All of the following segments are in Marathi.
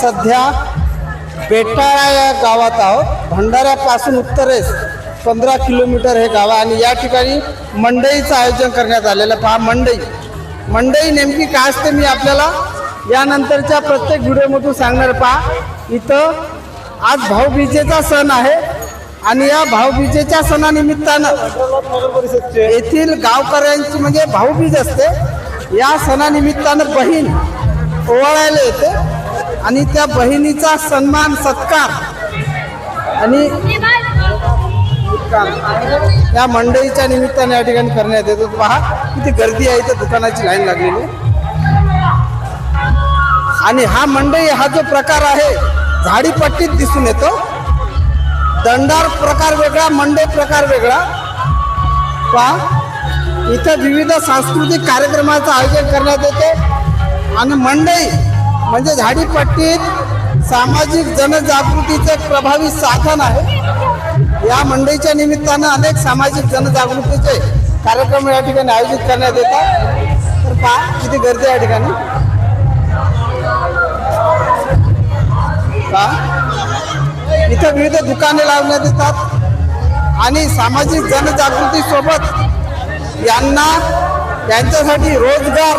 सध्या बेटाळा या गावात आहोत। भंडाऱ्यापासून उत्तरेस 15 किलोमीटर हे गाव आणि या ठिकाणी मंडईचं आयोजन करण्यात आलेलं। पहा मंडई नेमकी काय असते मी आपल्याला यानंतरच्या प्रत्येक व्हिडिओमधून सांगणार। पहा इथं आज भाऊबीजेचा सण आहे आणि या भाऊबीजेच्या सणानिमित्तानं येथील गावकऱ्यांची म्हणजे भाऊबीज असते। या सणानिमित्तानं बहीण ओवाळायला येते आणि त्या बहिणीचा सन्मान सत्कार आणि या मंडईच्या निमित्ताने या ठिकाणी करण्यात येतो। पहा किती गर्दी आहे, इथे दुकानाची लाईन लागलेली आणि हा मंडई हा जो प्रकार आहे झाडीपट्टीत दिसून येतो। दंडार प्रकार वेगळा, मंडई प्रकार वेगळा। पहा इथे विविध सांस्कृतिक कार्यक्रमाचं आयोजन करण्यात येते आणि मंडई म्हणजे झाडीपट्टीत सामाजिक जनजागृतीचे एक प्रभावी साधन आहे। या मंडईच्या निमित्तानं अनेक सामाजिक जनजागृतीचे कार्यक्रम या ठिकाणी आयोजित करण्यात येतात। तर पहा किती गर्दी या ठिकाणी। इथे विविध दुकाने लावण्यात येतात आणि सामाजिक जनजागृती सोबत यांच्यासाठी रोजगार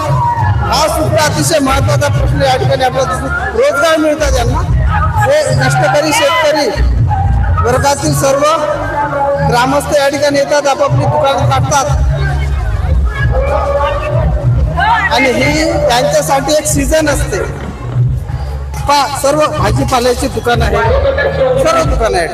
हा सुद्धा अतिशय महत्त्वाचा प्रश्न या ठिकाणी आपल्याला दिसतो। रोजगार मिळतात यांना। हे कष्टकरी शेतकरी वर्गातील सर्व ग्रामस्थ या ठिकाणी येतात, आपापली दुकानं काढतात आणि ही त्यांच्यासाठी एक सीझन असते। पहा सर्व भाजीपाल्याची दुकानं आहे, सर्व दुकानं आहेत।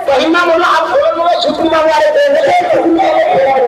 महिना बोला आप बोलो छुट्टी मांगा रहे थे